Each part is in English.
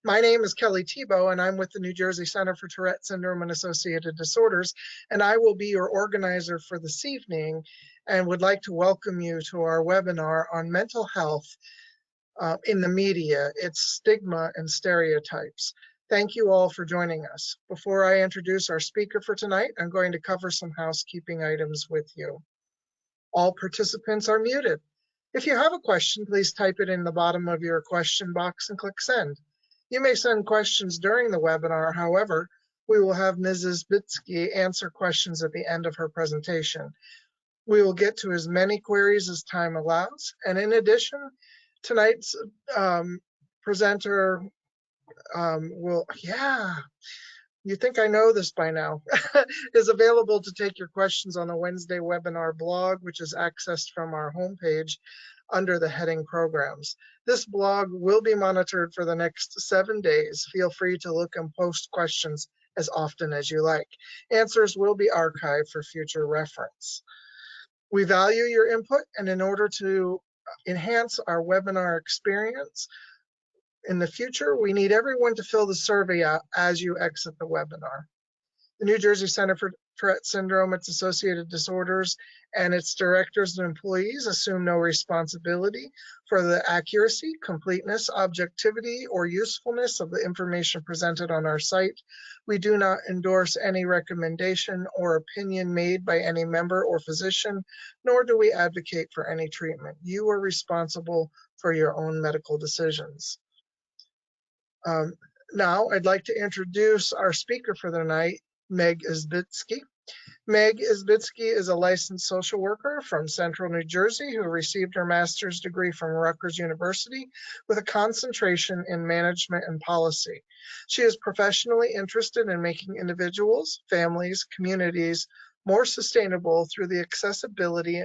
My name is Kelly Tebow, and I'm with the New Jersey Center for Tourette Syndrome and Associated Disorders, and I will be your organizer for this evening and would like to welcome you to our webinar on mental health in the media, its stigma and stereotypes. Thank you all for joining us. Before I introduce our speaker for tonight, I'm going to cover some housekeeping items with you. All participants are muted. If you have a question, please type it in the bottom of your question box and click send. You may send questions during the webinar. However, we will have Ms. Isbitski answer questions at the end of her presentation. We will get to as many queries as time allows. And in addition, tonight's presenter you think I know this by now, is available to take your questions on the Wednesday webinar blog, which is accessed from our homepage under the heading Programs. This blog will be monitored for the next 7 days. Feel free to look and post questions as often as you like. Answers will be archived for future reference. We value your input, and in order to enhance our webinar experience in the future, we need everyone to fill the survey out as you exit the webinar. The New Jersey Center for Tourette Syndrome, its associated disorders, and its directors and employees assume no responsibility for the accuracy, completeness, objectivity, or usefulness of the information presented on our site. We do not endorse any recommendation or opinion made by any member or physician, nor do we advocate for any treatment. You are responsible for your own medical decisions. Now, I'd like to introduce our speaker for the night, Meg Isbitski. Meg Isbitski is a licensed social worker from Central New Jersey who received her master's degree from Rutgers University with a concentration in management and policy. She is professionally interested in making individuals, families, communities more sustainable through the accessibility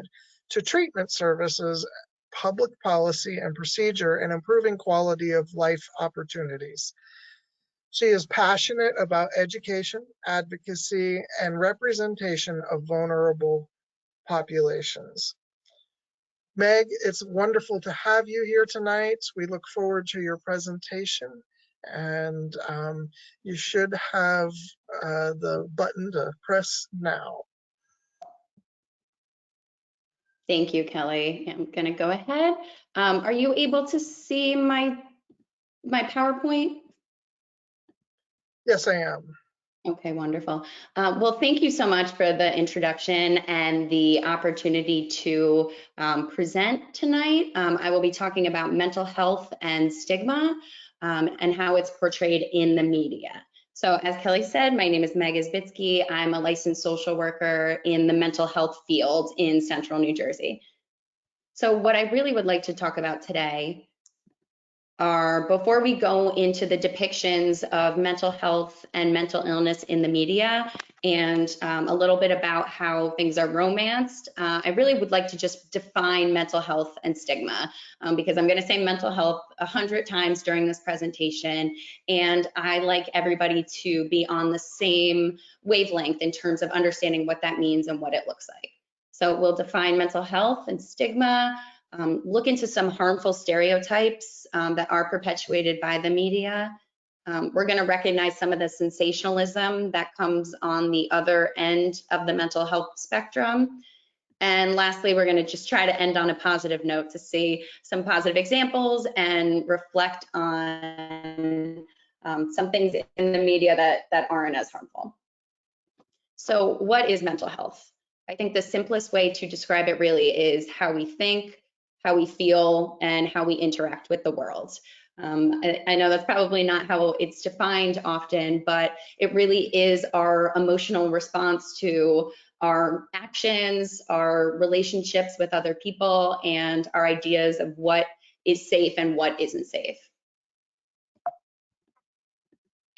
to treatment services, public policy and procedure, and improving quality of life opportunities. She is passionate about education, advocacy, and representation of vulnerable populations. Meg, it's wonderful to have you here tonight. We look forward to your presentation, and you should have the button to press now. Thank you, Kelly. I'm going to go ahead. Are you able to see my PowerPoint? Yes, I am. Okay, wonderful. Well, thank you so much for the introduction and the opportunity to present tonight. I will be talking about mental health and stigma and how it's portrayed in the media. So as Kelly said, my name is Meg Isbitski. I'm a licensed social worker in the mental health field in Central New Jersey. So what I really would like to talk about today are, before we go into the depictions of mental health and mental illness in the media and a little bit about how things are romanced, I really would like to just define mental health and stigma because I'm going to say mental health 100 times during this presentation, and I like everybody to be on the same wavelength in terms of understanding what that means and what it looks like. So we'll define mental health and stigma, look into some harmful stereotypes that are perpetuated by the media. We're going to recognize some of the sensationalism that comes on the other end of the mental health spectrum. And lastly, we're going to just try to end on a positive note to see some positive examples and reflect on some things in the media that aren't as harmful. So what is mental health? I think the simplest way to describe it really is how we think, how we feel, and how we interact with the world. I know that's probably not how it's defined often, but it really is our emotional response to our actions, our relationships with other people, and our ideas of what is safe and what isn't safe.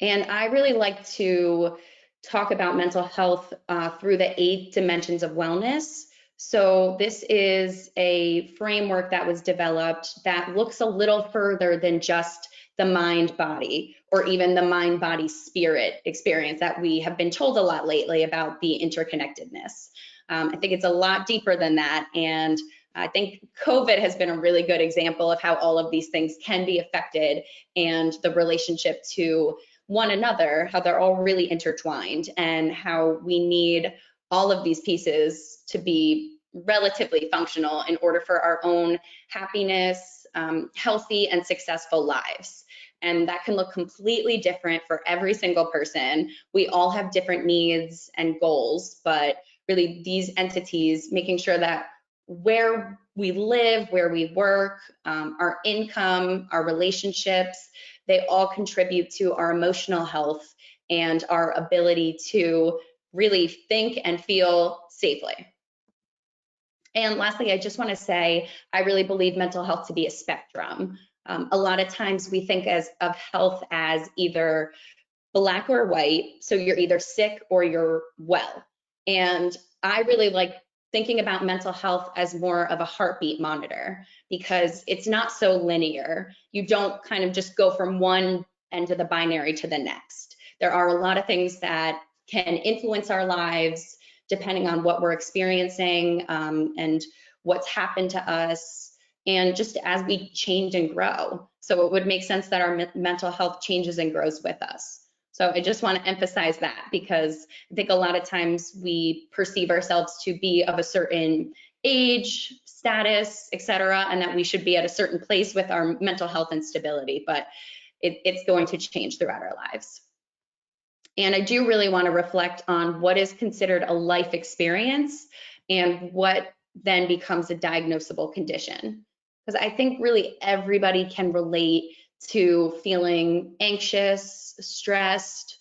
And I really like to talk about mental health through the 8 dimensions of wellness. So this is a framework that was developed that looks a little further than just the mind-body or even the mind-body-spirit experience that we have been told a lot lately about the interconnectedness. I think it's a lot deeper than that, and I think COVID has been a really good example of how all of these things can be affected, and the relationship to one another, how they're all really intertwined, and how we need all of these pieces to be relatively functional in order for our own happiness, healthy and successful lives. And that can look completely different for every single person. We all have different needs and goals, but really these entities, making sure that where we live, where we work, our income, our relationships, they all contribute to our emotional health and our ability to really think and feel safely. And lastly, I just want to say, I really believe mental health to be a spectrum. A lot of times we think of health as either black or white, so you're either sick or you're well. And I really like thinking about mental health as more of a heartbeat monitor, because it's not so linear. You don't kind of just go from one end of the binary to the next. There are a lot of things that can influence our lives depending on what we're experiencing and what's happened to us, and just as we change and grow. So it would make sense that our mental health changes and grows with us. So I just want to emphasize that, because I think a lot of times we perceive ourselves to be of a certain age, status, etc., and that we should be at a certain place with our mental health and stability, but it's going to change throughout our lives. And I do really want to reflect on what is considered a life experience and what then becomes a diagnosable condition. Because I think really everybody can relate to feeling anxious, stressed,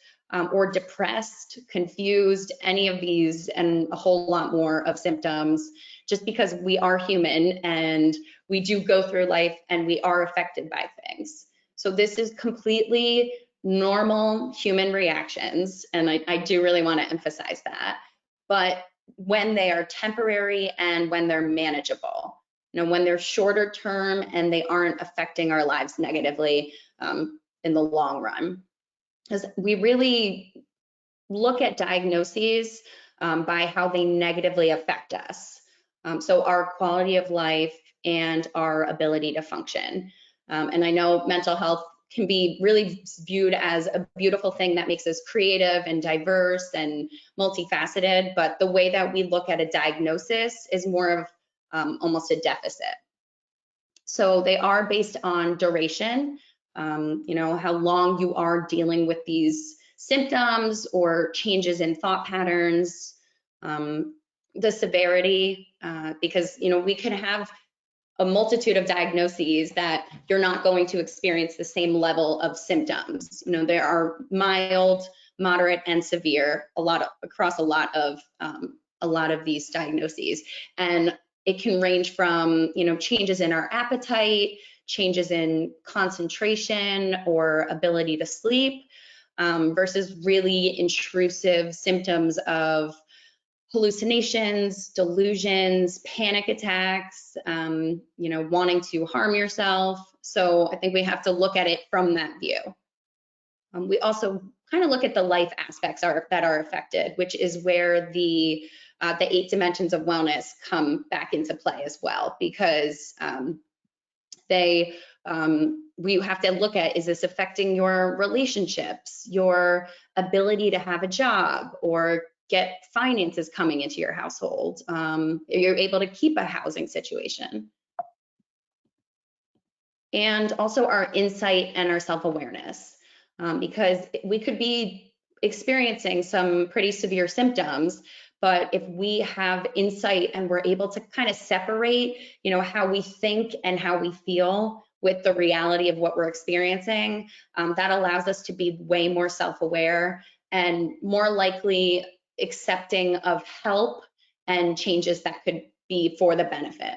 or depressed, confused, any of these and a whole lot more of symptoms, just because we are human and we do go through life and we are affected by things. So this is completely normal human reactions, and I do really want to emphasize that. But when they are temporary and when they're manageable, when they're shorter term and they aren't affecting our lives negatively in the long run. Because we really look at diagnoses by how they negatively affect us. So our quality of life and our ability to function. And I know mental health can be really viewed as a beautiful thing that makes us creative and diverse and multifaceted, but the way that we look at a diagnosis is more of almost a deficit. So they are based on duration, how long you are dealing with these symptoms or changes in thought patterns, the severity, because we can have a multitude of diagnoses that you're not going to experience the same level of symptoms. There are mild, moderate, and severe across a lot of these diagnoses, and it can range from changes in our appetite, changes in concentration or ability to sleep, versus really intrusive symptoms of hallucinations, delusions, panic attacks, wanting to harm yourself. So I think we have to look at it from that view. We also kind of look at the life aspects that are affected, which is where the 8 dimensions of wellness come back into play as well, because we have to look at, is this affecting your relationships, your ability to have a job or get finances coming into your household? You're able to keep a housing situation. And also our insight and our self-awareness, because we could be experiencing some pretty severe symptoms, but if we have insight and we're able to kind of separate, how we think and how we feel with the reality of what we're experiencing, that allows us to be way more self-aware and more likely accepting of help and changes that could be for the benefit.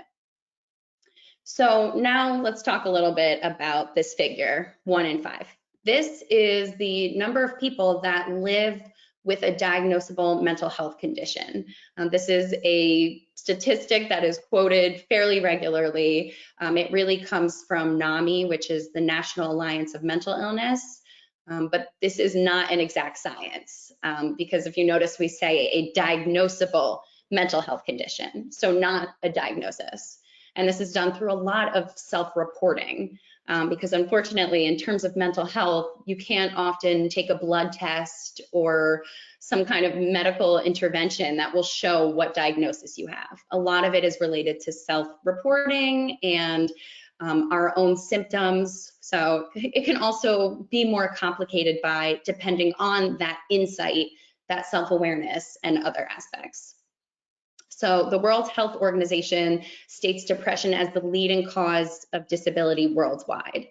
So now let's talk a little bit about this figure, 1 in 5. This is the number of people that live with a diagnosable mental health condition. This is a statistic that is quoted fairly regularly. It really comes from NAMI, which is the National Alliance of Mental Illness. But this is not an exact science, because if you notice, we say a diagnosable mental health condition, so not a diagnosis. And this is done through a lot of self-reporting, because unfortunately, in terms of mental health, you can't often take a blood test or some kind of medical intervention that will show what diagnosis you have. A lot of it is related to self-reporting and our own symptoms. So it can also be more complicated by depending on that insight, that self-awareness, and other aspects. So the World Health Organization states depression as the leading cause of disability worldwide.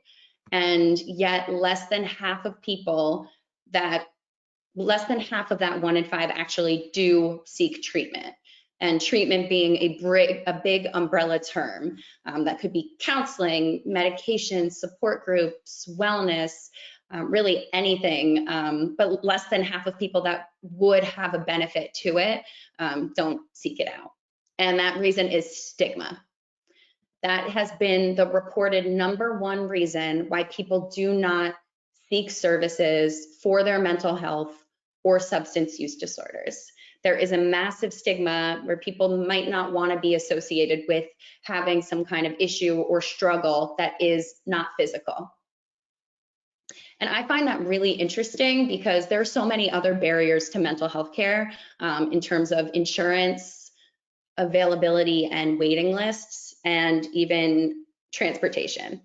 And yet less than half of that 1 in 5 actually do seek treatment. And treatment being a big umbrella term that could be counseling, medication, support groups, wellness, really anything, but less than half of people that would have a benefit to it don't seek it out. And that reason is stigma. That has been the reported #1 reason why people do not seek services for their mental health or substance use disorders. There is a massive stigma where people might not want to be associated with having some kind of issue or struggle that is not physical. And I find that really interesting because there are so many other barriers to mental health care in terms of insurance, availability and waiting lists, and even transportation.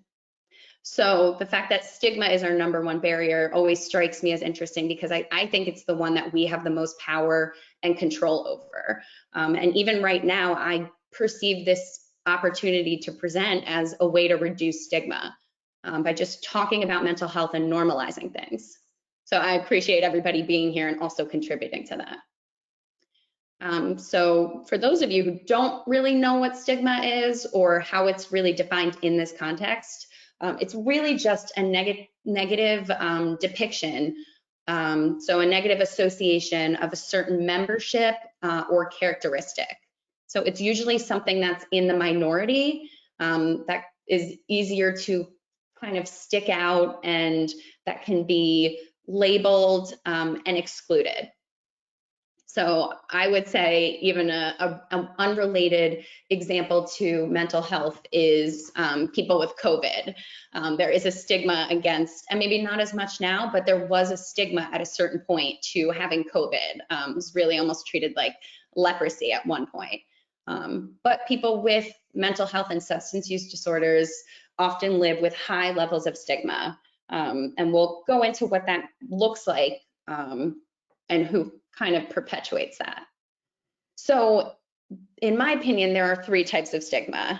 So the fact that stigma is our #1 barrier always strikes me as interesting because I think it's the one that we have the most power and control over. And even right now, I perceive this opportunity to present as a way to reduce stigma by just talking about mental health and normalizing things. So I appreciate everybody being here and also contributing to that. So for those of you who don't really know what stigma is or how it's really defined in this context, it's really just a negative depiction. So a negative association of a certain membership or characteristic. So it's usually something that's in the minority that is easier to kind of stick out and that can be labeled and excluded. So I would say even an unrelated example to mental health is people with COVID. There is a stigma against, and maybe not as much now, but there was a stigma at a certain point to having COVID. It was really almost treated like leprosy at one point. But people with mental health and substance use disorders often live with high levels of stigma. And we'll go into what that looks like and who kind of perpetuates that. So in my opinion, there are 3 types of stigma.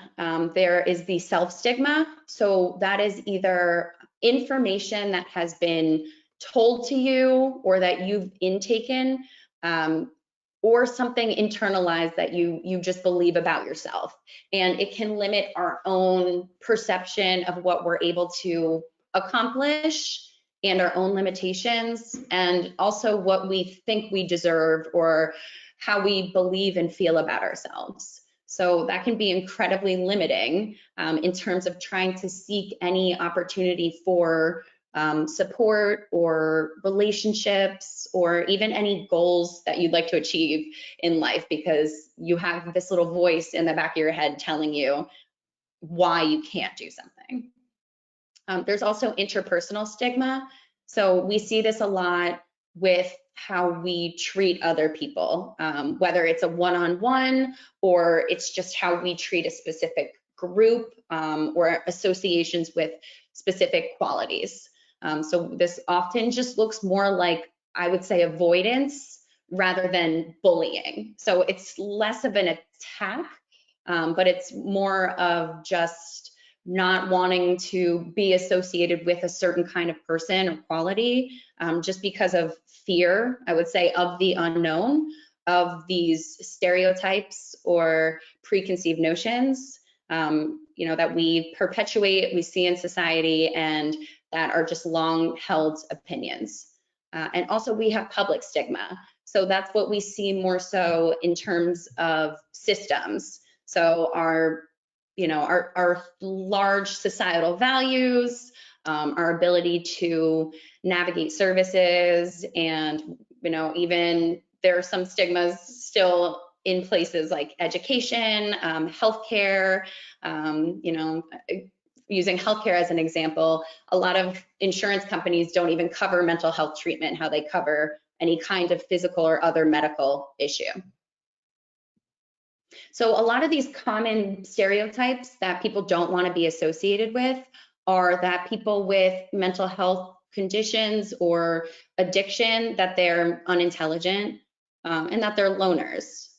There is the self-stigma. So that is either information that has been told to you or that you've intaken, or something internalized that you just believe about yourself. And it can limit our own perception of what we're able to accomplish and our own limitations, and also what we think we deserve or how we believe and feel about ourselves. So that can be incredibly limiting in terms of trying to seek any opportunity for support or relationships or even any goals that you'd like to achieve in life, because you have this little voice in the back of your head telling you why you can't do something. There's also interpersonal stigma. So we see this a lot with how we treat other people, whether it's a one-on-one or it's just how we treat a specific group or associations with specific qualities. So this often just looks more like, I would say, avoidance rather than bullying. So it's less of an attack, but it's more of just not wanting to be associated with a certain kind of person or quality, just because of fear, I would say, of the unknown, of these stereotypes or preconceived notions, that we perpetuate, we see in society, and that are just long held opinions. And also we have public stigma. So that's what we see more so in terms of systems. So our large societal values, our ability to navigate services, and even there are some stigmas still in places like education, healthcare, using healthcare as an example, a lot of insurance companies don't even cover mental health treatment, how they cover any kind of physical or other medical issue. So a lot of these common stereotypes that people don't want to be associated with are that people with mental health conditions or addiction, that they're unintelligent, and that they're loners.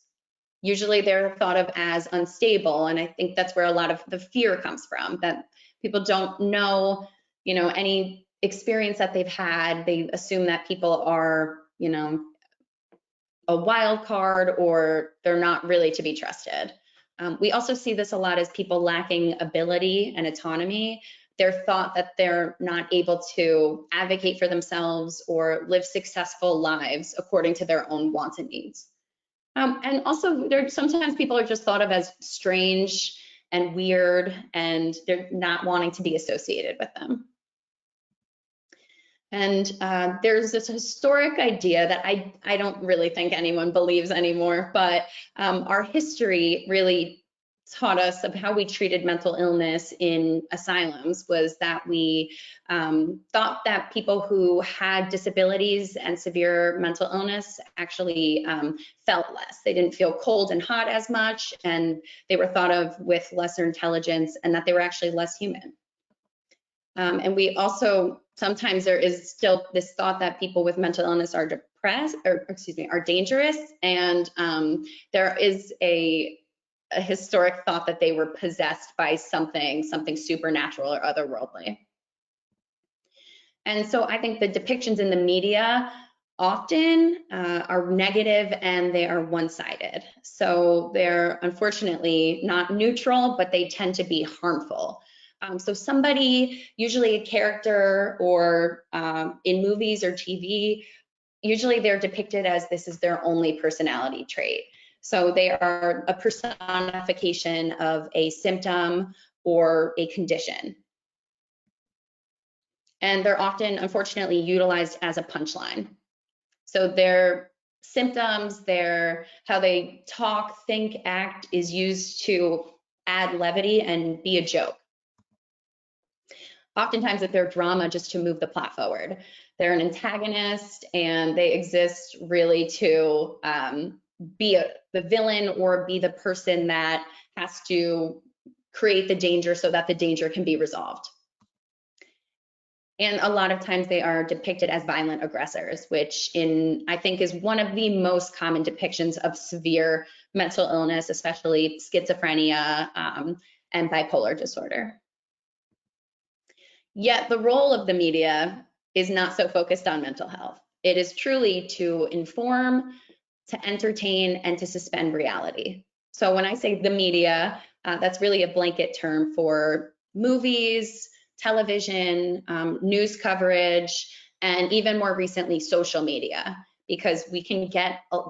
Usually they're thought of as unstable, and I think that's where a lot of the fear comes from, that people don't know, any experience that they've had. They assume that people are, a wild card, or they're not really to be trusted. We also see this a lot as people lacking ability and autonomy. They're thought that they're not able to advocate for themselves or live successful lives according to their own wants and needs. And also, sometimes people are just thought of as strange and weird, and they're not wanting to be associated with them. And there's this historic idea that I don't really think anyone believes anymore, but our history really taught us of how we treated mental illness in asylums was that we thought that people who had disabilities and severe mental illness actually felt less. They didn't feel cold and hot as much, and they were thought of with lesser intelligence, and that they were actually less human. And we also, sometimes there is still this thought that people with mental illness are are dangerous. And there is a historic thought that they were possessed by something supernatural or otherworldly. And so I think the depictions in the media often are negative, and they are one-sided. So they're unfortunately not neutral, but they tend to be harmful. So somebody, usually a character, or in movies or TV, usually they're depicted as this is their only personality trait. So they are a personification of a symptom or a condition. And they're often, unfortunately, utilized as a punchline. So their symptoms, how they talk, think, act is used to add levity and be a joke. Oftentimes that they're drama just to move the plot forward. They're an antagonist, and they exist really to be the villain or be the person that has to create the danger so that the danger can be resolved. And a lot of times they are depicted as violent aggressors, which I think is one of the most common depictions of severe mental illness, especially schizophrenia and bipolar disorder. Yet the role of the media is not so focused on mental health. It is truly to inform, to entertain, and to suspend reality. So when I say the media, that's really a blanket term for movies, television, news coverage, and even more recently, social media, because we can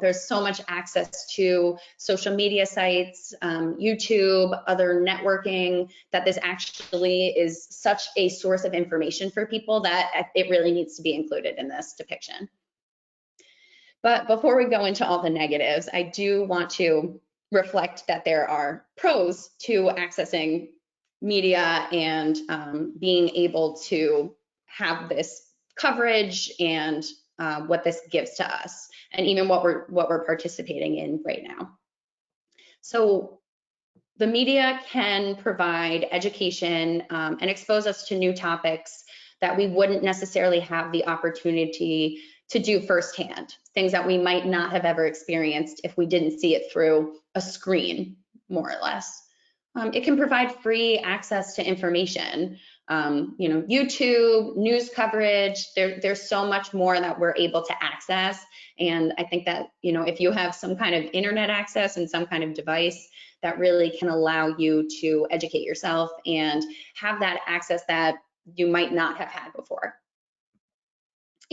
there's so much access to social media sites, YouTube, other networking, that this actually is such a source of information for people that it really needs to be included in this depiction. But before we go into all the negatives, I do want to reflect that there are pros to accessing media and being able to have this coverage and what this gives to us, and even what we're participating in right now. So the media can provide education and expose us to new topics that we wouldn't necessarily have the opportunity to do firsthand, things that we might not have ever experienced if we didn't see it through a screen, more or less. It can provide free access to information, YouTube, news coverage. There's so much more that we're able to access. And I think that, if you have some kind of internet access and some kind of device, that really can allow you to educate yourself and have that access that you might not have had before.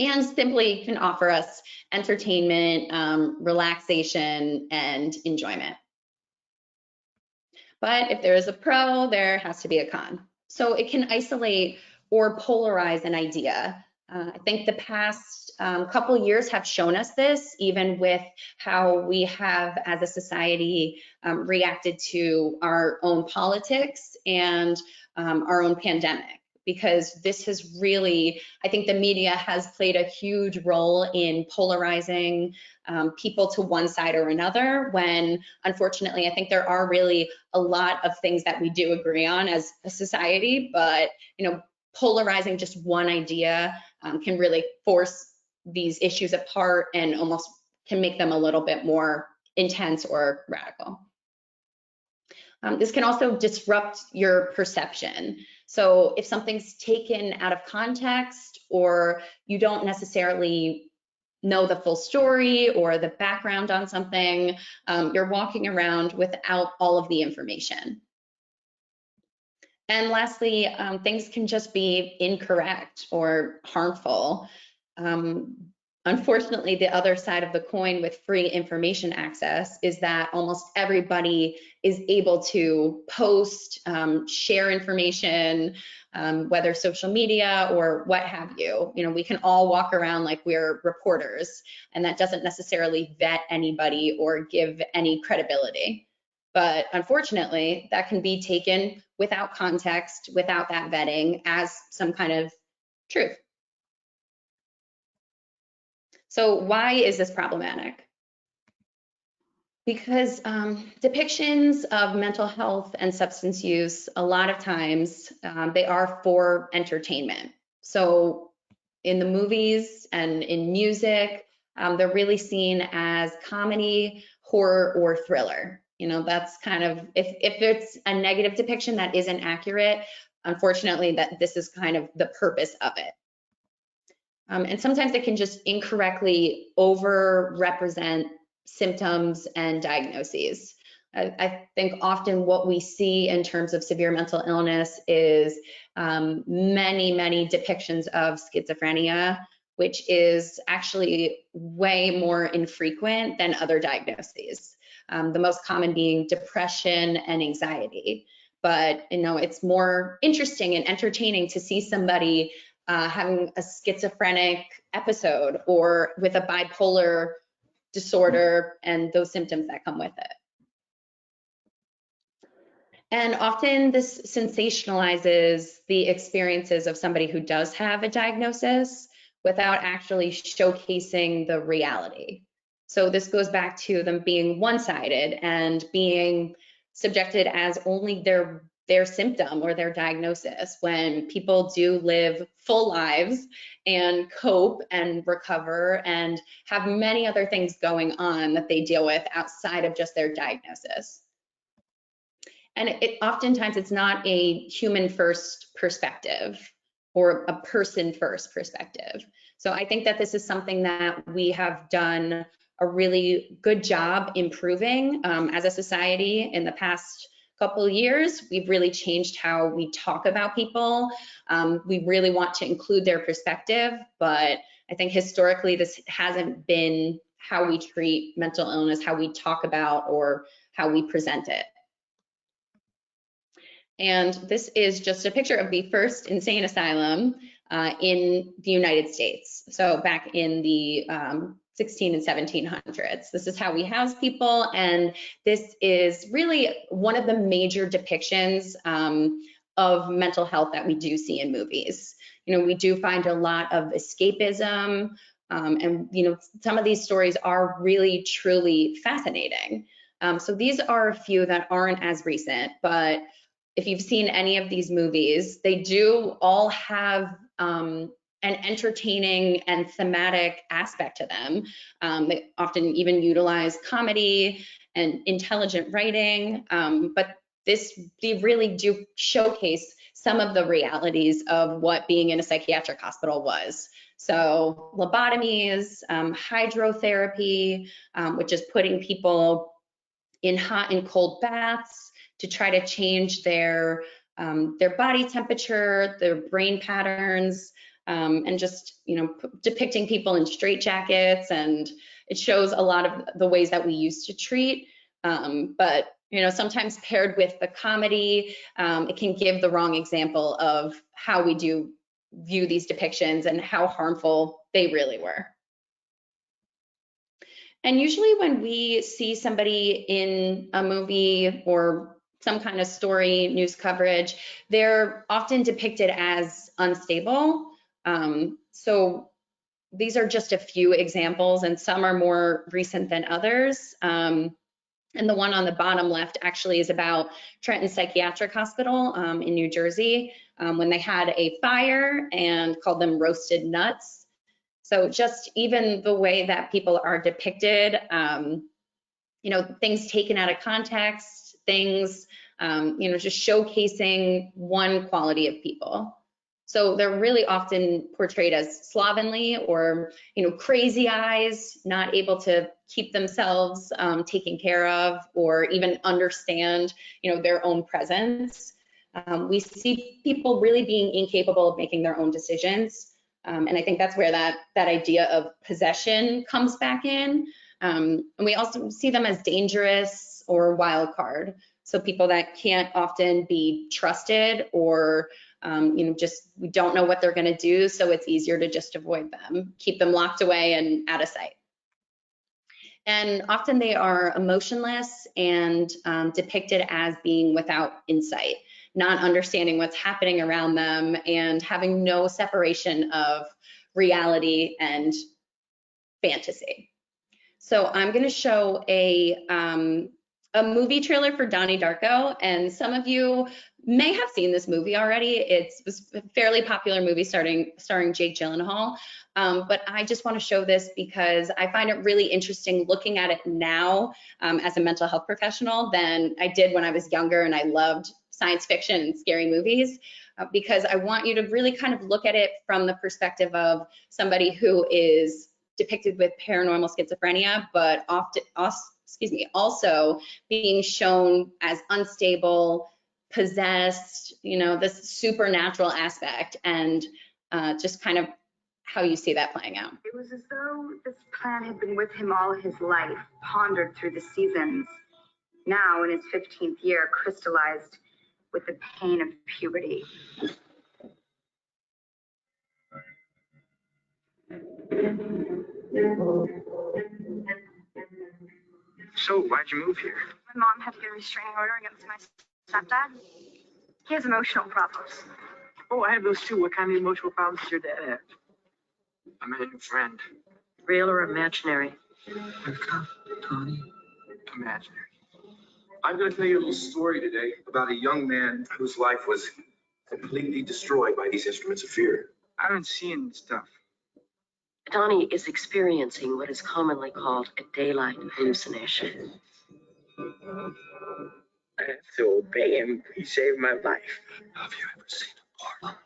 And simply can offer us entertainment, relaxation, and enjoyment. But if there is a pro, there has to be a con. So it can isolate or polarize an idea I think the past couple years have shown us this, even with how we have as a society reacted to our own politics and our own pandemic. Because this has really, I think the media has played a huge role in polarizing people to one side or another, when unfortunately I think there are really a lot of things that we do agree on as a society, but polarizing just one idea can really force these issues apart and almost can make them a little bit more intense or radical. This can also disrupt your perception. So if something's taken out of context, or you don't necessarily know the full story or the background on something, you're walking around without all of the information. And lastly, things can just be incorrect or harmful. Unfortunately, the other side of the coin with free information access is that almost everybody is able to post, share information, whether social media or what have you. We can all walk around like we're reporters, and that doesn't necessarily vet anybody or give any credibility. But unfortunately, that can be taken without context, without that vetting, as some kind of truth. So why is this problematic? Because depictions of mental health and substance use, a lot of times, they are for entertainment. So in the movies and in music, they're really seen as comedy, horror, or thriller. That's kind of, if it's a negative depiction that isn't accurate, unfortunately, that this is kind of the purpose of it. And sometimes it can just incorrectly over-represent symptoms and diagnoses. I think often what we see in terms of severe mental illness is many depictions of schizophrenia, which is actually way more infrequent than other diagnoses. The most common being depression and anxiety. But it's more interesting and entertaining to see somebody having a schizophrenic episode or with a bipolar disorder and those symptoms that come with it. And often this sensationalizes the experiences of somebody who does have a diagnosis without actually showcasing the reality. So this goes back to them being one-sided and being subjected as only their symptom or their diagnosis, when people do live full lives and cope and recover and have many other things going on that they deal with outside of just their diagnosis. And oftentimes it's not a human first perspective or a person first perspective. So I think that this is something that we have done a really good job improving as a society in the past couple of years. We've really changed how we talk about people. We really want to include their perspective, but I think historically this hasn't been how we treat mental illness, how we talk about, or how we present it. And this is just a picture of the first insane asylum in the United States. So back in the 16 and 1700s. This is how we house people, and this is really one of the major depictions of mental health that we do see in movies. We do find a lot of escapism, and some of these stories are really truly fascinating. So these are a few that aren't as recent, but if you've seen any of these movies, they do all have an entertaining and thematic aspect to them. They often even utilize comedy and intelligent writing, but they really do showcase some of the realities of what being in a psychiatric hospital was. So lobotomies, hydrotherapy, which is putting people in hot and cold baths to try to change their body temperature, their brain patterns, and just depicting people in straitjackets, and it shows a lot of the ways that we used to treat. But sometimes paired with the comedy, it can give the wrong example of how we do view these depictions and how harmful they really were. And usually when we see somebody in a movie or some kind of story, news coverage, they're often depicted as unstable. So these are just a few examples, and some are more recent than others. And the one on the bottom left actually is about Trenton Psychiatric Hospital in New Jersey, when they had a fire and called them roasted nuts. So just even the way that people are depicted, you know, things taken out of context, things, you know, just showcasing one quality of people. So they're really often portrayed as slovenly or, you know, crazy eyes, not able to keep themselves taken care of or even understand, you know, their own presence. We see people really being incapable of making their own decisions. And I think that's where that idea of possession comes back in. And we also see them as dangerous or wild card. So people that can't often be trusted or, you know, just we don't know what they're going to do. So it's easier to just avoid them, keep them locked away and out of sight. And often they are emotionless and depicted as being without insight, not understanding what's happening around them and having no separation of reality and fantasy. So I'm going to show a movie trailer for Donnie Darko, and some of you may have seen this movie already. It was a fairly popular movie starring Jake Gyllenhaal, but I just want to show this because I find it really interesting looking at it now as a mental health professional than I did when I was younger and I loved science fiction and scary movies, because I want you to really kind of look at it from the perspective of somebody who is depicted with paranormal schizophrenia, but often, also being shown as unstable, possessed, you know, this supernatural aspect, and just kind of how you see that playing out. It was as though this plan had been with him all his life, pondered through the seasons. Now, in his 15th year, crystallized with the pain of puberty. So, why'd you move here? My mom had to get a restraining order against my stepdad. He has emotional problems. Oh, I have those too. What kind of emotional problems does your dad have? I met a new friend. Real or imaginary? Donnie. Imaginary. I'm going to tell you a little story today about a young man whose life was completely destroyed by these instruments of fear. I've been seeing stuff. Donnie is experiencing what is commonly called a daylight hallucination. I have to obey him. He saved my life. Have you ever seen a portal?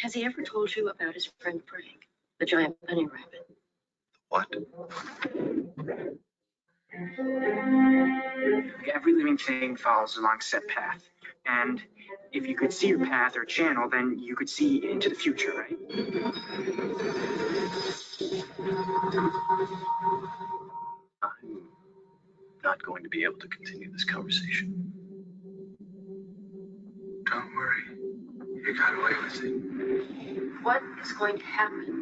Has he ever told you about his friend Frank, the giant bunny rabbit? What? Every living thing follows along a set path. And if you could see your path or channel, then you could see into the future, right? I'm not going to be able to continue this conversation. Don't worry. You got away with it. What is going to happen?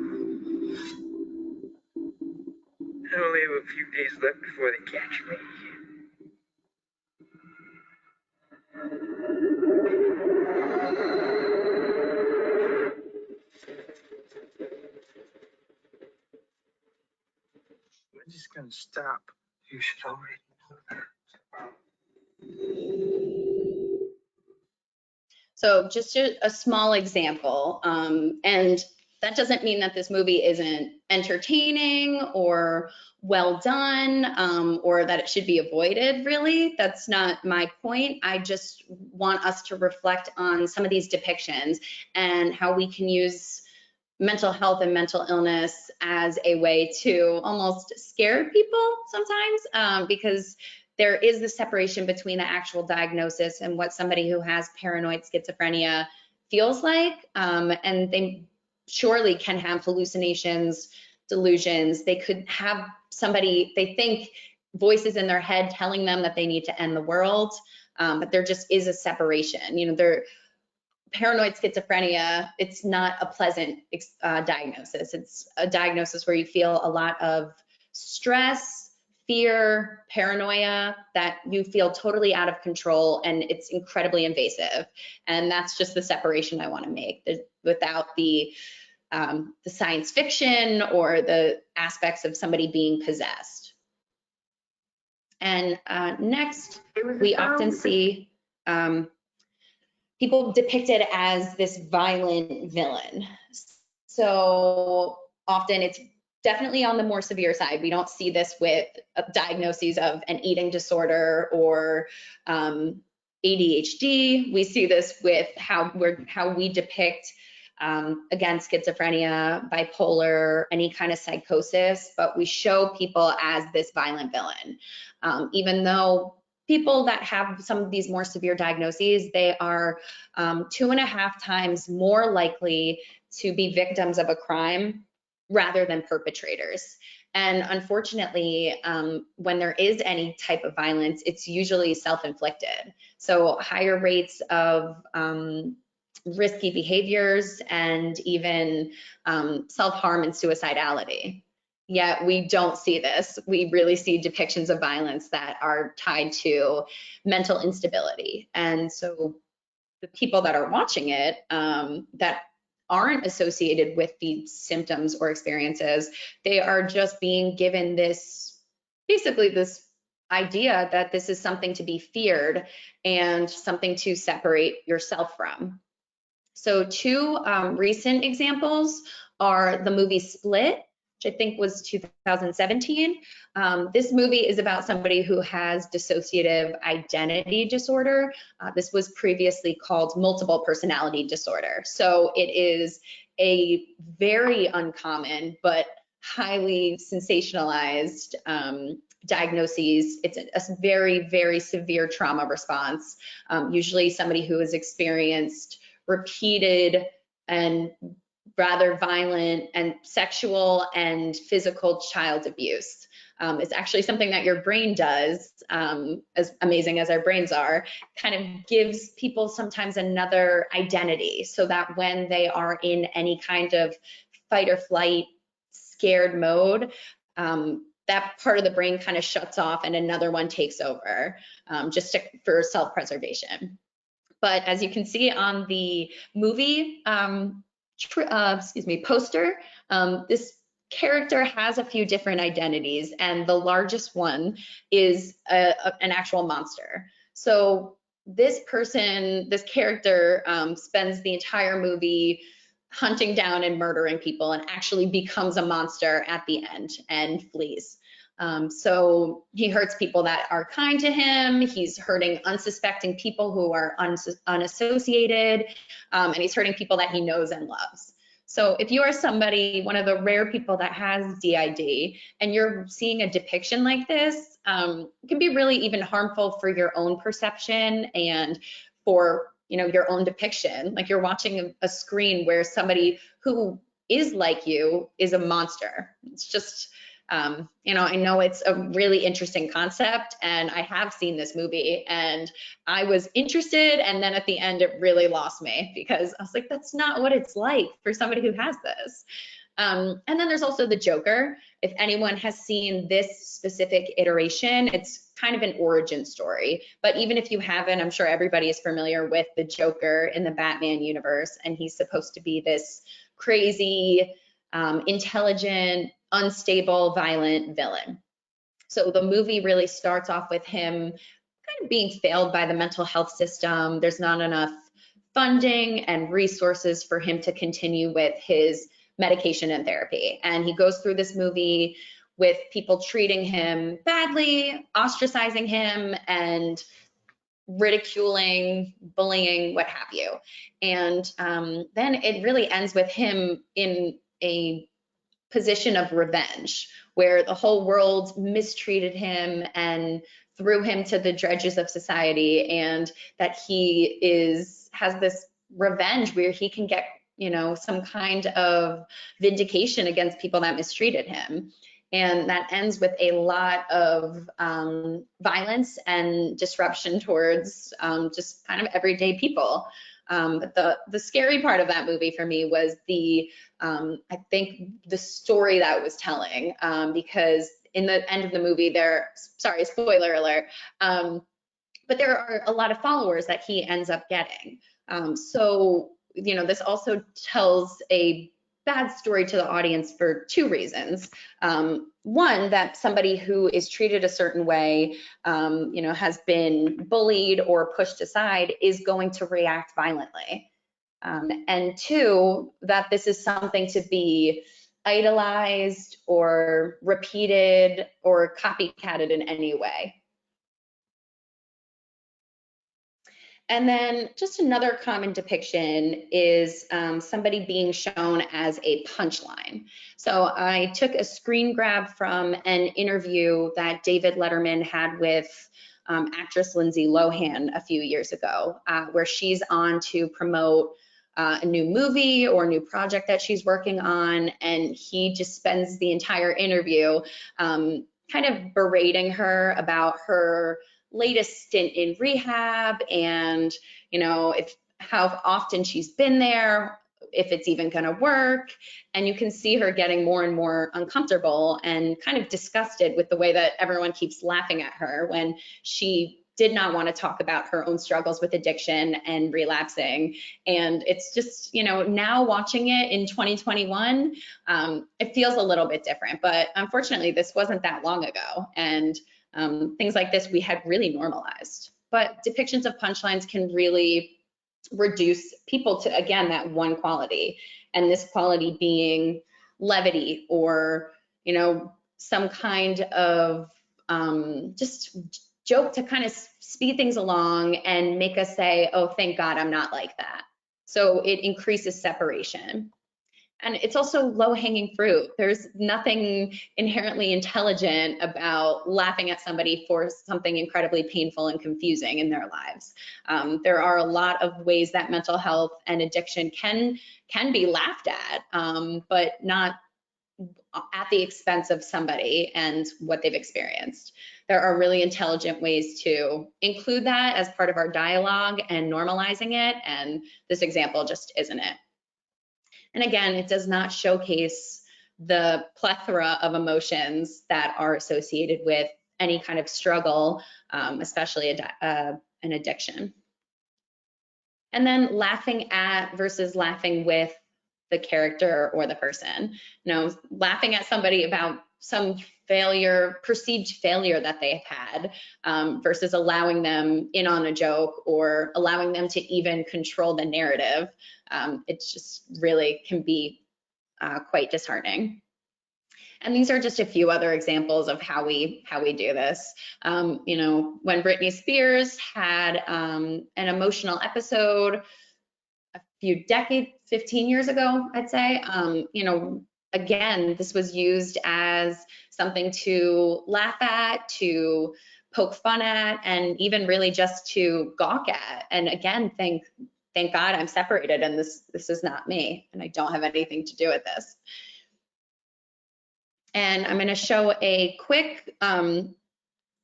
I only have a few days left before they catch me. We're just gonna stop. You should already know that. So just a small example, and that doesn't mean that this movie isn't entertaining or well done, or that it should be avoided, really. That's not my point. I just want us to reflect on some of these depictions and how we can use mental health and mental illness as a way to almost scare people sometimes, because there is the separation between the actual diagnosis and what somebody who has paranoid schizophrenia feels like. And they surely can have hallucinations, delusions. They could have somebody, they think voices in their head telling them that they need to end the world, but there just is a separation. You know, they're paranoid schizophrenia, it's not a pleasant diagnosis. It's a diagnosis where you feel a lot of stress, fear, paranoia, that you feel totally out of control, and it's incredibly invasive. And that's just the separation I want to make, without the science fiction or the aspects of somebody being possessed. And next, we often see people depicted as this violent villain. So often it's definitely on the more severe side. We don't see this with diagnoses of an eating disorder or ADHD. We see this with how we depict, again, schizophrenia, bipolar, any kind of psychosis, but we show people as this violent villain. Even though people that have some of these more severe diagnoses, they are 2.5 times more likely to be victims of a crime rather than perpetrators. And unfortunately, when there is any type of violence, it's usually self-inflicted. So higher rates of risky behaviors and even self-harm and suicidality. Yet we don't see this. We really see depictions of violence that are tied to mental instability. And so the people that are watching it that aren't associated with these symptoms or experiences, they are just being given this, basically this idea that this is something to be feared and something to separate yourself from. So 2 recent examples are the movie Split, which I think was 2017. This movie is about somebody who has dissociative identity disorder. This was previously called multiple personality disorder. So it is a very uncommon but highly sensationalized diagnosis. It's a very, very severe trauma response. Usually somebody who has experienced repeated and rather violent and sexual and physical child abuse. It's actually something that your brain does, as amazing as our brains are, kind of gives people sometimes another identity, so that when they are in any kind of fight or flight, scared mode, that part of the brain kind of shuts off and another one takes over, just for self-preservation. But as you can see on the movie poster, this character has a few different identities, and the largest one is an actual monster. So this character spends the entire movie hunting down and murdering people, and actually becomes a monster at the end and flees. So he hurts people that are kind to him. He's hurting unsuspecting people who are unassociated, and he's hurting people that he knows and loves. So if you are somebody, one of the rare people that has DID, and you're seeing a depiction like this, it can be really even harmful for your own perception and for, you know, your own depiction. Like, you're watching a screen where somebody who is like you is a monster. It's just, you know, I know it's a really interesting concept, and I have seen this movie and I was interested, and then at the end it really lost me, because I was like, that's not what it's like for somebody who has this. And then there's also the Joker. If anyone has seen this specific iteration, it's kind of an origin story. But even if you haven't, I'm sure everybody is familiar with the Joker in the Batman universe, and he's supposed to be this crazy, intelligent, unstable, violent villain. So the movie really starts off with him kind of being failed by the mental health system. There's not enough funding and resources for him to continue with his medication and therapy. And he goes through this movie with people treating him badly, ostracizing him, and ridiculing, bullying, what have you. And then it really ends with him in a position of revenge, where the whole world mistreated him and threw him to the dredges of society, and that he has this revenge where he can get, you know, some kind of vindication against people that mistreated him. And that ends with a lot of violence and disruption towards just kind of everyday people. But the scary part of that movie for me was I think the story that it was telling, because in the end of the movie sorry, spoiler alert, but there are a lot of followers that he ends up getting. So, you know, this also tells a bad story to the audience for two reasons. One, that somebody who is treated a certain way, you know, has been bullied or pushed aside, is going to react violently. And two, that this is something to be idolized or repeated or copycatted in any way. And then just another common depiction is somebody being shown as a punchline. So I took a screen grab from an interview that David Letterman had with actress Lindsay Lohan a few years ago, where she's on to promote a new movie or new project that she's working on, and he just spends the entire interview kind of berating her about her latest stint in rehab, and you know, how often she's been there, if it's even going to work. And you can see her getting more and more uncomfortable and kind of disgusted with the way that everyone keeps laughing at her when she did not want to talk about her own struggles with addiction and relapsing. And it's just, you know, now watching it in 2021, it feels a little bit different, but unfortunately this wasn't that long ago. And things like this we had really normalized. But depictions of punchlines can really reduce people to, again, that one quality, and this quality being levity, or, you know, some kind of just joke to kind of speed things along and make us say, oh, thank God I'm not like that. So it increases separation. And it's also low-hanging fruit. There's nothing inherently intelligent about laughing at somebody for something incredibly painful and confusing in their lives. There are a lot of ways that mental health and addiction can be laughed at, but not at the expense of somebody and what they've experienced. There are really intelligent ways to include that as part of our dialogue and normalizing it, and this example just isn't it. And again, it does not showcase the plethora of emotions that are associated with any kind of struggle, especially an addiction. And then laughing at versus laughing with the character or the person. You know, laughing at somebody about some failure, perceived failure that they've had, versus allowing them in on a joke or allowing them to even control the narrative. It just really can be quite disheartening. And these are just a few other examples of how we do this. You know, when Britney Spears had an emotional episode a few decades, 15 years ago, I'd say, you know, again, this was used as something to laugh at, to poke fun at, and even really just to gawk at. And again, thank God I'm separated and this is not me, and I don't have anything to do with this. And I'm going to show a quick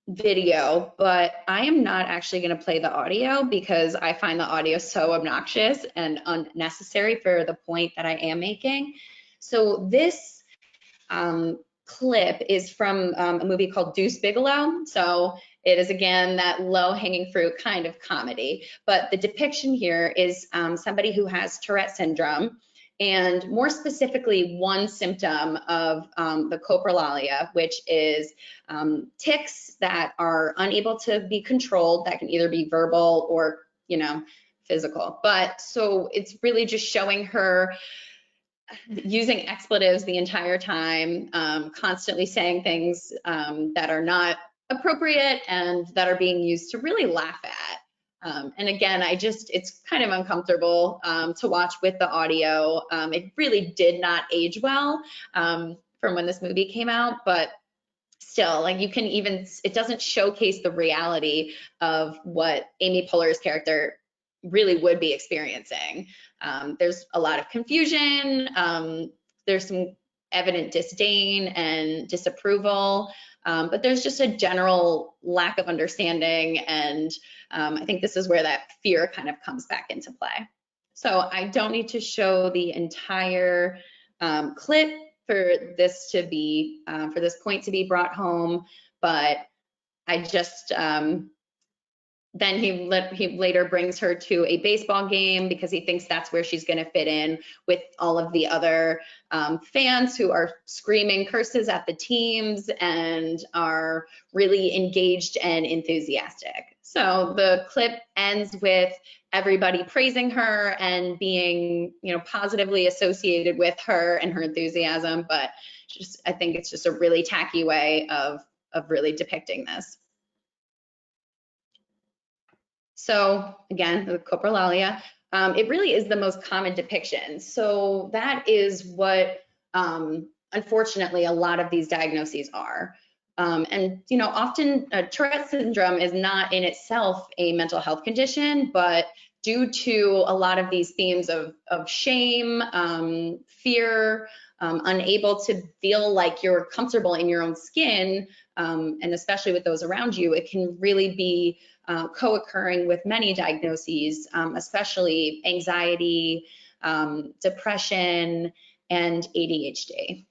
video, but I am not actually going to play the audio because I find the audio so obnoxious and unnecessary for the point that I am making. So this clip is from a movie called Deuce Bigalow. So it is, again, that low-hanging fruit kind of comedy. But the depiction here is somebody who has Tourette syndrome, and more specifically, one symptom of the Coprolalia, which is tics that are unable to be controlled, that can either be verbal or, you know, physical. But so it's really just showing her using expletives the entire time, constantly saying things that are not appropriate and that are being used to really laugh at. And again, it's kind of uncomfortable to watch with the audio. It really did not age well from when this movie came out, but still, like, you can even, it doesn't showcase the reality of what Amy Poehler's character really would be experiencing. There's a lot of confusion. There's some evident disdain and disapproval, but there's just a general lack of understanding, and I think this is where that fear kind of comes back into play. So I don't need to show the entire clip for this to be, for this point to be brought home, but I just, then he later brings her to a baseball game because he thinks that's where she's going to fit in with all of the other fans who are screaming curses at the teams and are really engaged and enthusiastic. So the clip ends with everybody praising her and being, you know, positively associated with her and her enthusiasm, but just, I think it's just a really tacky way of really depicting this. So again, the Coprolalia, it really is the most common depiction. So that is what, unfortunately, a lot of these diagnoses are. And, you know, often Tourette syndrome is not in itself a mental health condition, but due to a lot of these themes of shame, fear, unable to feel like you're comfortable in your own skin, and especially with those around you, it can really be co-occurring with many diagnoses, especially anxiety, depression, and ADHD.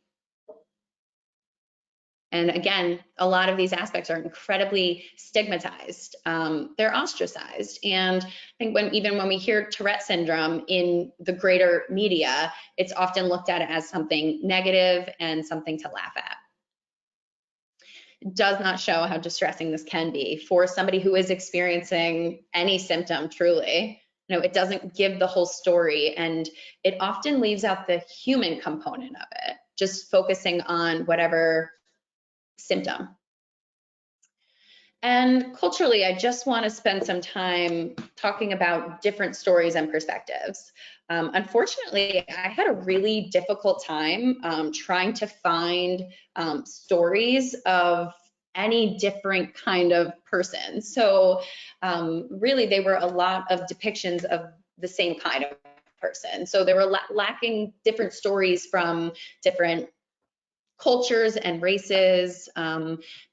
And again, a lot of these aspects are incredibly stigmatized. They're ostracized. And I think even when we hear Tourette syndrome in the greater media, it's often looked at as something negative and something to laugh at. It does not show how distressing this can be for somebody who is experiencing any symptom truly. You know, it doesn't give the whole story, and it often leaves out the human component of it, just focusing on whatever symptom. And culturally, I just want to spend some time talking about different stories and perspectives. Unfortunately, I had a really difficult time trying to find stories of any different kind of person. So really, they were a lot of depictions of the same kind of person. So they were lacking different stories from different cultures and races,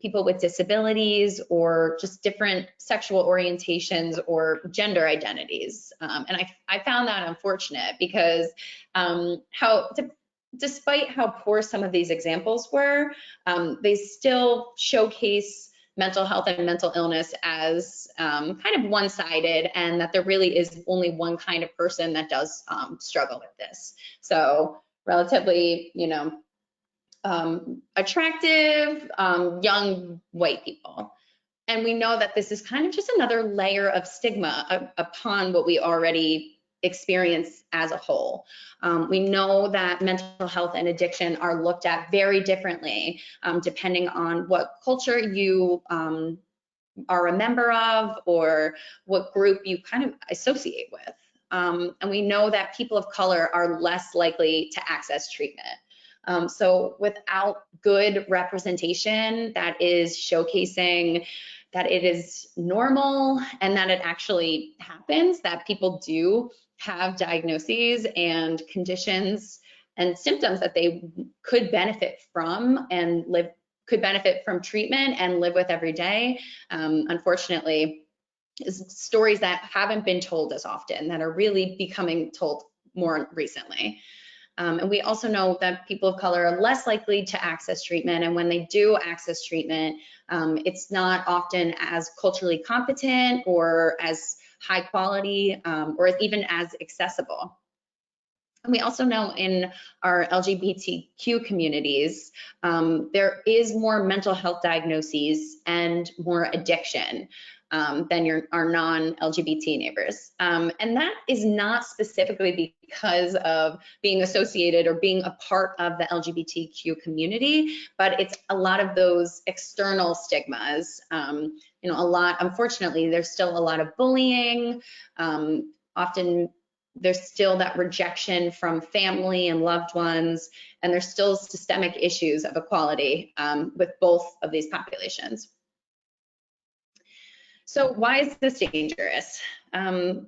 people with disabilities, or just different sexual orientations or gender identities. And I found that unfortunate because despite how poor some of these examples were, they still showcase mental health and mental illness as kind of one-sided, and that there really is only one kind of person that does struggle with this. So relatively, you know, attractive, young white people. And we know that this is kind of just another layer of stigma upon what we already experience as a whole. We know that mental health and addiction are looked at very differently depending on what culture you are a member of or what group you kind of associate with. And we know that people of color are less likely to access treatment. So without good representation that is showcasing that it is normal and that it actually happens, that people do have diagnoses and conditions and symptoms that they could benefit from and could benefit from treatment and live with every day, unfortunately, is stories that haven't been told as often, that are really becoming told more recently. And we also know that people of color are less likely to access treatment, and when they do access treatment, it's not often as culturally competent or as high quality or even as accessible. And we also know in our LGBTQ communities, there is more mental health diagnoses and more addiction than our non-LGBT neighbors. And that is not specifically because of being associated or being a part of the LGBTQ community, but it's a lot of those external stigmas. You know, unfortunately, there's still a lot of bullying. Often there's still that rejection from family and loved ones, and there's still systemic issues of equality with both of these populations. So why is this dangerous?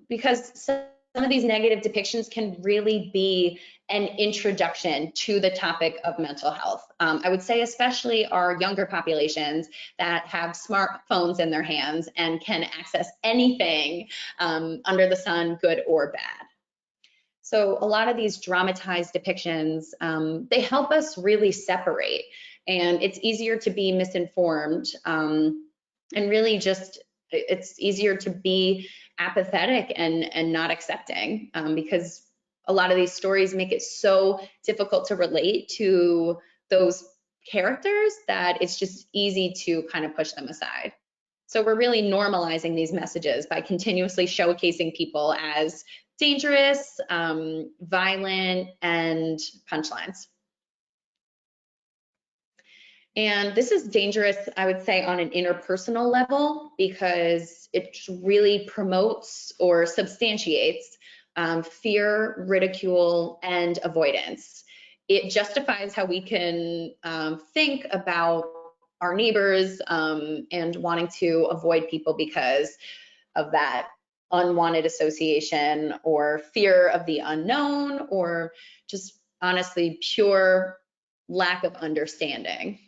Because some of these negative depictions can really be an introduction to the topic of mental health. I would say especially our younger populations that have smartphones in their hands and can access anything under the sun, good or bad. So a lot of these dramatized depictions, they help us really separate, and it's easier to be misinformed, and really just, it's easier to be apathetic and not accepting, because a lot of these stories make it so difficult to relate to those characters that it's just easy to kind of push them aside. So we're really normalizing these messages by continuously showcasing people as dangerous, violent, and punchlines. And this is dangerous, I would say, on an interpersonal level, because it really promotes or substantiates fear, ridicule, and avoidance. It justifies how we can think about our neighbors and wanting to avoid people because of that unwanted association or fear of the unknown, or just honestly pure lack of understanding.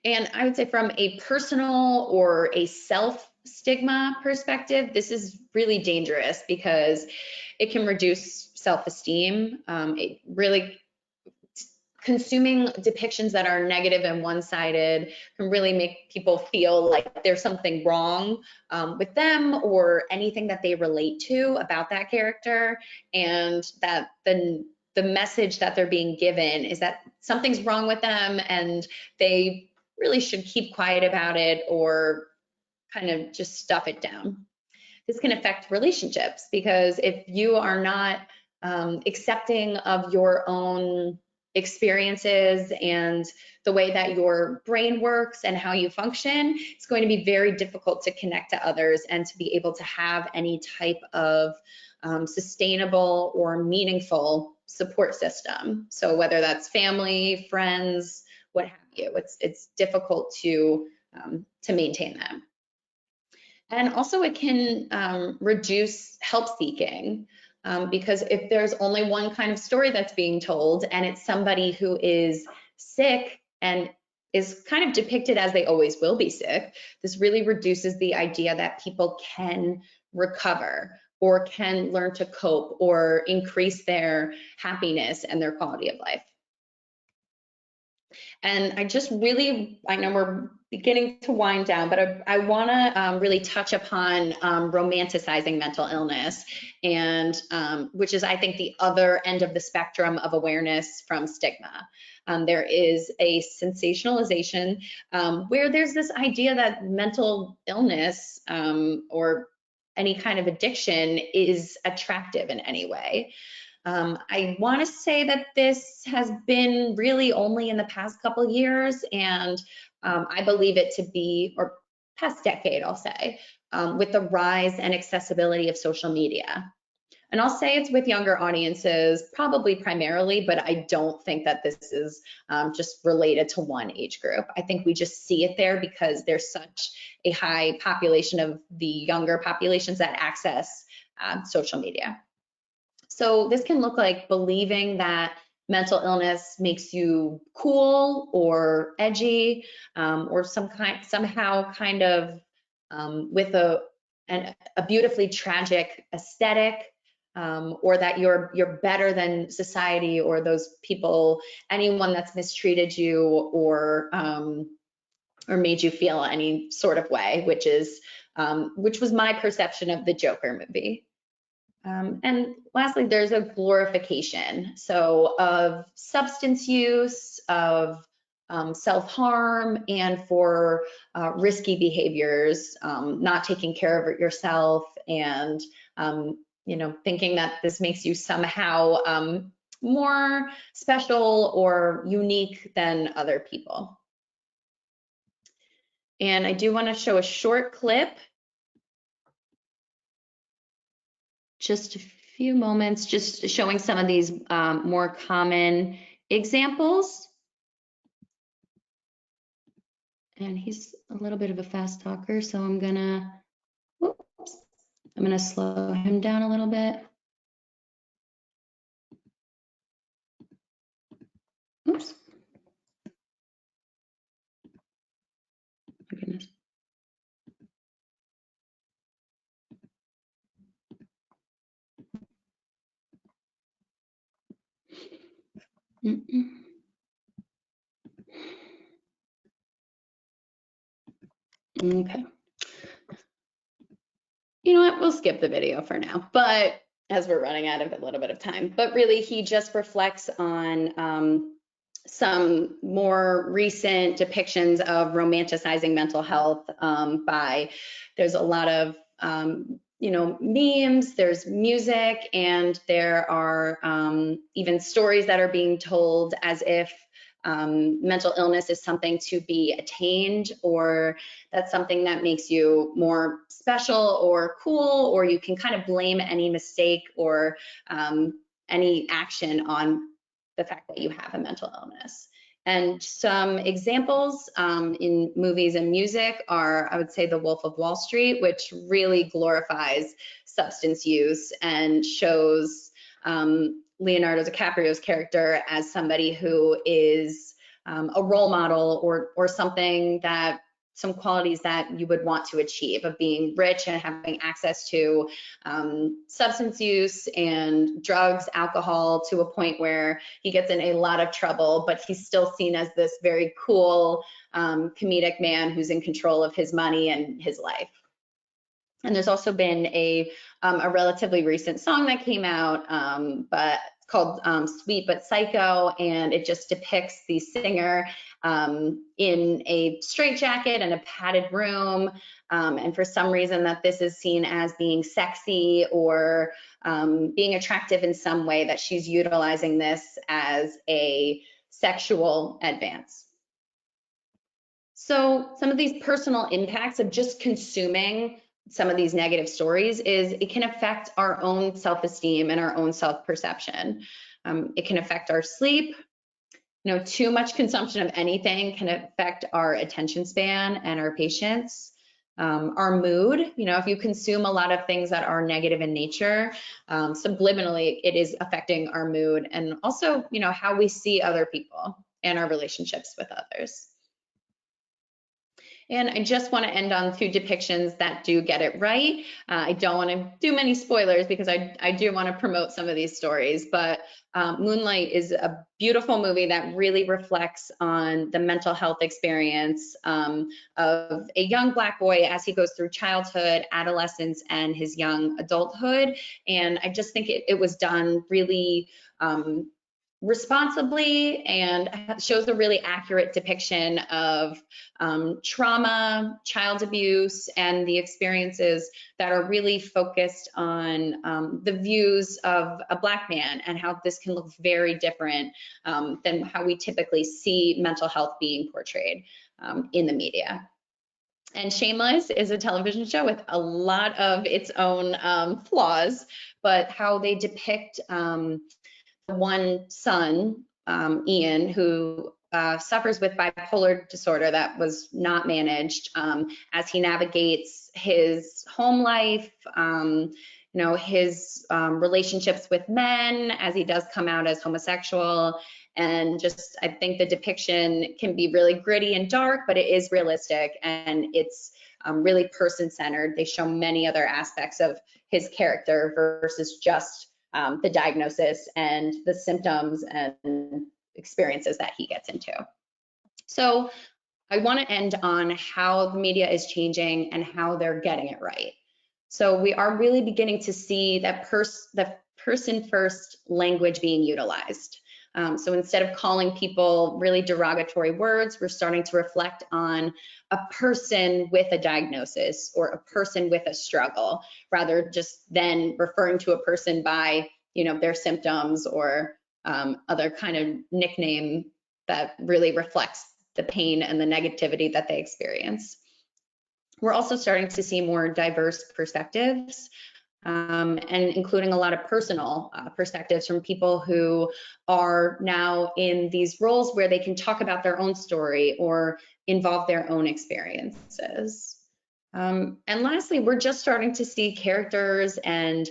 And I would say from a personal or a self-stigma perspective, this is really dangerous because it can reduce self-esteem. It really, consuming depictions that are negative and one-sided can really make people feel like there's something wrong with them or anything that they relate to about that character, and that the message that they're being given is that something's wrong with them and they really should keep quiet about it or kind of just stuff it down. This can affect relationships, because if you are not accepting of your own experiences and the way that your brain works and how you function, it's going to be very difficult to connect to others and to be able to have any type of sustainable or meaningful support system. So whether that's family, friends, what have you, it's difficult to maintain them. And also it can reduce help seeking, because if there's only one kind of story that's being told and it's somebody who is sick and is kind of depicted as they always will be sick, this really reduces the idea that people can recover or can learn to cope or increase their happiness and their quality of life. And I just really, I know we're beginning to wind down, but I want to really touch upon romanticizing mental illness, and which is, I think, the other end of the spectrum of awareness from stigma. There is a sensationalization where there's this idea that mental illness or any kind of addiction is attractive in any way. I want to say that this has been really only in the past couple of years, and I believe it to be, or past decade, I'll say, with the rise and accessibility of social media. And I'll say it's with younger audiences, probably primarily, but I don't think that this is just related to one age group. I think we just see it there because there's such a high population of the younger populations that access social media. So this can look like believing that mental illness makes you cool or edgy, or somehow kind of with a beautifully tragic aesthetic, or that you're better than society or those people, anyone that's mistreated you or made you feel any sort of way, which was my perception of the Joker movie. And lastly, there's a glorification, so of substance use, of self-harm, and for risky behaviors, not taking care of yourself, and thinking that this makes you somehow more special or unique than other people. And I do want to show a short clip. Just a few moments, just showing some of these more common examples. And he's a little bit of a fast talker, so I'm gonna, whoops, I'm going to slow him down a little bit. Oops. My goodness. Okay. You know what? We'll skip the video for now, but as we're running out of a little bit of time. But really, he just reflects on some more recent depictions of romanticizing mental health there's a lot of memes, there's music, and there are even stories that are being told as if mental illness is something to be attained, or that's something that makes you more special or cool, or you can kind of blame any mistake or any action on the fact that you have a mental illness. And some examples in movies and music are, I would say, The Wolf of Wall Street, which really glorifies substance use and shows Leonardo DiCaprio's character as somebody who is a role model or something that some qualities that you would want to achieve, of being rich and having access to substance use and drugs, alcohol, to a point where he gets in a lot of trouble, but he's still seen as this very cool comedic man who's in control of his money and his life. And there's also been a relatively recent song that came out, but called Sweet But Psycho, and it just depicts the singer in a straitjacket and a padded room, and for some reason that this is seen as being sexy or being attractive in some way, that she's utilizing this as a sexual advance. So some of these personal impacts of just consuming some of these negative stories is it can affect our own self-esteem and our own self-perception. It can affect our sleep. Too much consumption of anything can affect our attention span and our patience. Our mood, if you consume a lot of things that are negative in nature, subliminally, it is affecting our mood, and also, how we see other people and our relationships with others. And I just want to end on 2 depictions that do get it right. I don't want to do many spoilers because I do want to promote some of these stories, but Moonlight is a beautiful movie that really reflects on the mental health experience of a young Black boy as he goes through childhood, adolescence, and his young adulthood. And I just think it was done really responsibly and shows a really accurate depiction of trauma, child abuse, and the experiences that are really focused on the views of a Black man, and how this can look very different than how we typically see mental health being portrayed in the media. And Shameless is a television show with a lot of its own flaws, but how they depict one son, Ian, who suffers with bipolar disorder that was not managed, as he navigates his home life, his relationships with men, as he does come out as homosexual. And just, I think the depiction can be really gritty and dark, but it is realistic, and it's really person-centered. They show many other aspects of his character versus just the diagnosis and the symptoms and experiences that he gets into. So I want to end on how the media is changing and how they're getting it right. So we are really beginning to see that the person-first language being utilized. So instead of calling people really derogatory words, we're starting to reflect on a person with a diagnosis or a person with a struggle, rather just than referring to a person by, their symptoms or other kind of nickname that really reflects the pain and the negativity that they experience. We're also starting to see more diverse perspectives, and including a lot of personal perspectives from people who are now in these roles where they can talk about their own story or involve their own experiences. And lastly, we're just starting to see characters and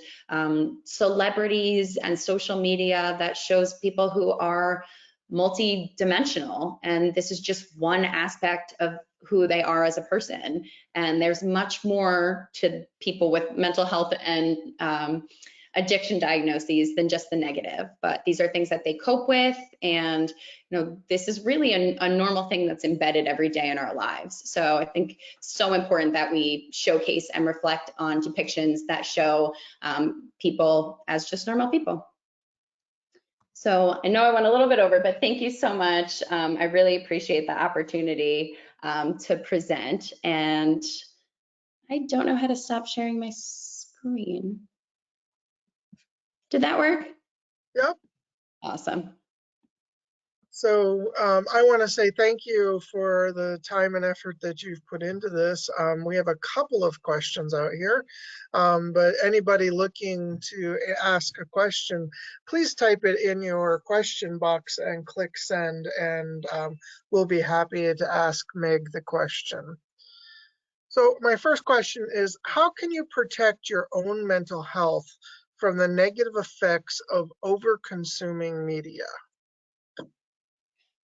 celebrities and social media that shows people who are multi-dimensional, and this is just one aspect of who they are as a person. And there's much more to people with mental health and addiction diagnoses than just the negative, but these are things that they cope with. And this is really a normal thing that's embedded every day in our lives. So I think it's so important that we showcase and reflect on depictions that show people as just normal people. So I know I went a little bit over, but thank you so much. I really appreciate the opportunity to present, and I don't know how to stop sharing my screen. Did that work? Yep. Awesome. So I want to say thank you for the time and effort that you've put into this. We have a couple of questions out here, but anybody looking to ask a question, please type it in your question box and click send, and we'll be happy to ask Meg the question. So my first question is, how can you protect your own mental health from the negative effects of over-consuming media?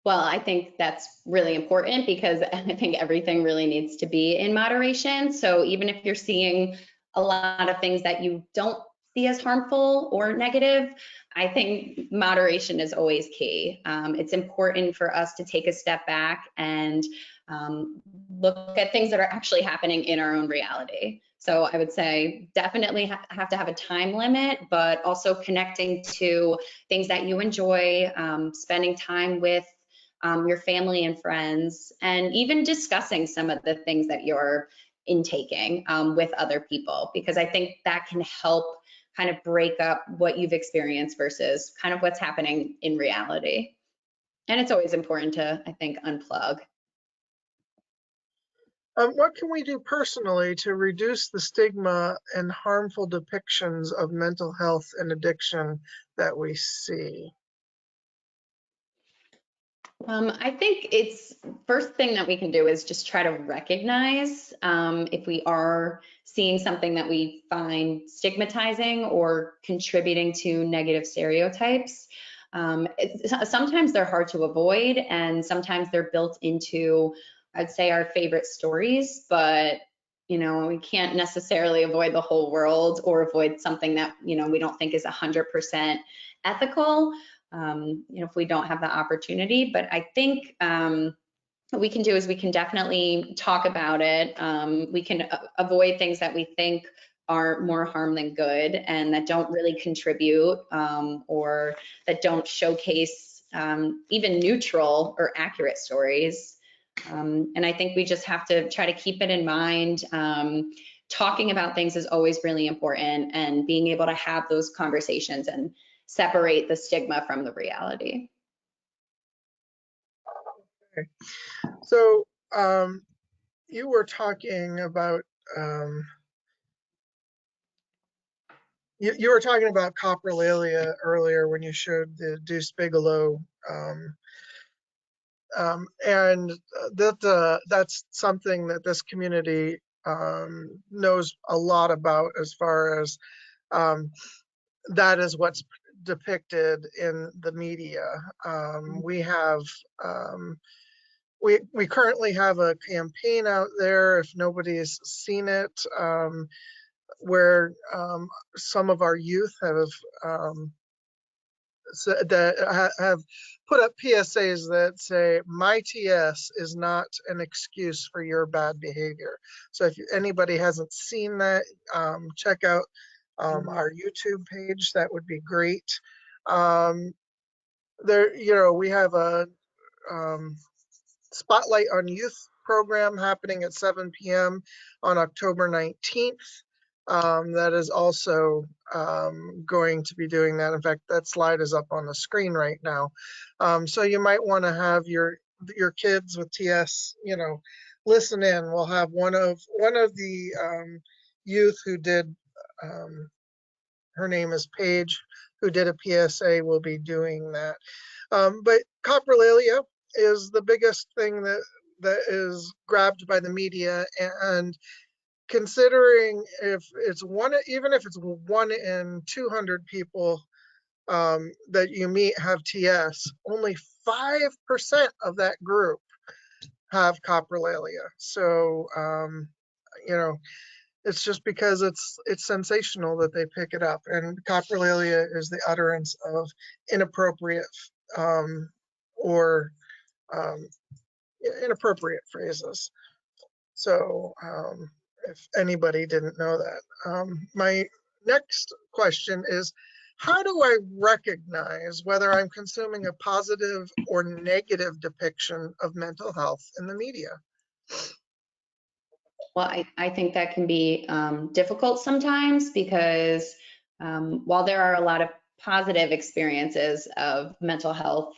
Well, I think that's really important because I think everything really needs to be in moderation. So even if you're seeing a lot of things that you don't see as harmful or negative, I think moderation is always key. It's important for us to take a step back and look at things that are actually happening in our own reality. So I would say definitely have to have a time limit, but also connecting to things that you enjoy, spending time with your family and friends, and even discussing some of the things that you're intaking with other people, because I think that can help kind of break up what you've experienced versus kind of what's happening in reality. And it's always important to, I think, unplug. What can we do personally to reduce the stigma and harmful depictions of mental health and addiction that we see? I think it's first thing that we can do is just try to recognize if we are seeing something that we find stigmatizing or contributing to negative stereotypes. Sometimes they're hard to avoid, and sometimes they're built into, I'd say, our favorite stories, but we can't necessarily avoid the whole world or avoid something that we don't think is 100% ethical. If we don't have the opportunity. But I think what we can do is we can definitely talk about it. We can avoid things that we think are more harm than good and that don't really contribute or that don't showcase even neutral or accurate stories. And I think we just have to try to keep it in mind. Talking about things is always really important, and being able to have those conversations and separate the stigma from the reality. Okay. So you were talking about you were talking about Coprolalia earlier when you showed the Deuce Bigalow, and that's something that this community knows a lot about, as far as that is what's depicted in the media. We have we currently have a campaign out there, if nobody's seen it, where some of our youth have have put up PSAs that say, "My TS is not an excuse for your bad behavior." So if anybody hasn't seen that, check out our YouTube page. That would be great. There, we have a Spotlight on Youth program happening at 7 p.m. on October 19th. That is also going to be doing that. In fact, that slide is up on the screen right now. So you might want to have your kids with TS, listen in. We'll have one of the youth who did, her name is Paige, who did a PSA, will be doing that. But Coprolalia is the biggest thing that is grabbed by the media, and considering if it's one, even if it's 1 in 200 people that you meet have TS, only 5% of that group have coprolalia. So, you know, it's just because it's sensational that they pick it up. And coprolalia is the utterance of inappropriate or inappropriate phrases. So if anybody didn't know that. My next question is, how do I recognize whether I'm consuming a positive or negative depiction of mental health in the media? Well, I think that can be difficult sometimes because while there are a lot of positive experiences of mental health,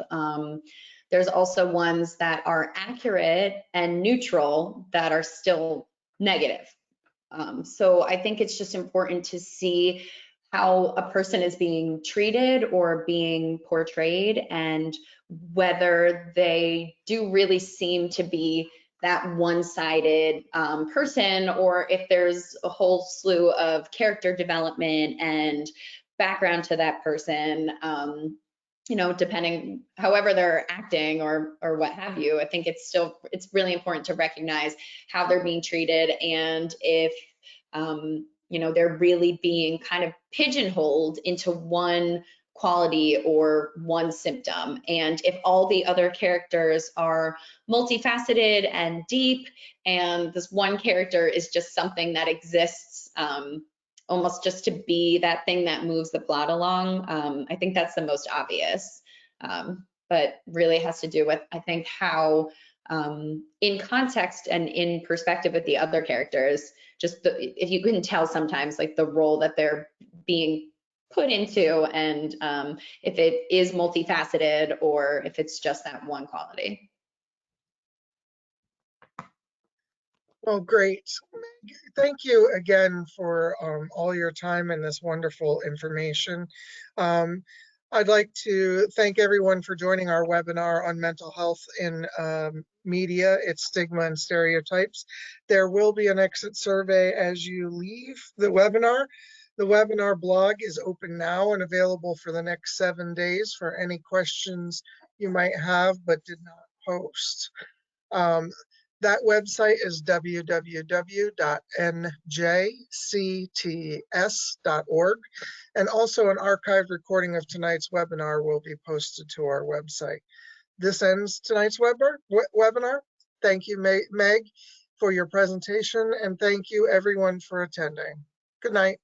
there's also ones that are accurate and neutral that are still negative. So I think it's just important to see how a person is being treated or being portrayed and whether they do really seem to be that one-sided person, or if there's a whole slew of character development and background to that person, you know, depending however they're acting or what have you. I think it's really important to recognize how they're being treated and if you know, they're really being kind of pigeonholed into one quality or one symptom. And if all the other characters are multifaceted and deep, and this one character is just something that exists almost just to be that thing that moves the plot along, I think that's the most obvious. But really has to do with, I think, how in context and in perspective with the other characters, just if you can tell sometimes like the role that they're being put into, and if it is multifaceted or if it's just that one quality. Well, great. Thank you again for all your time and this wonderful information. I'd like to thank everyone for joining our webinar on mental health in media. It's Stigma and Stereotypes. There will be an exit survey as you leave the webinar. The webinar blog is open now and available for the next 7 days for any questions you might have but did not post. That website is www.njcts.org, and also an archived recording of tonight's webinar will be posted to our website. This ends tonight's webinar. Thank you, Meg, for your presentation, and thank you everyone for attending. Good night.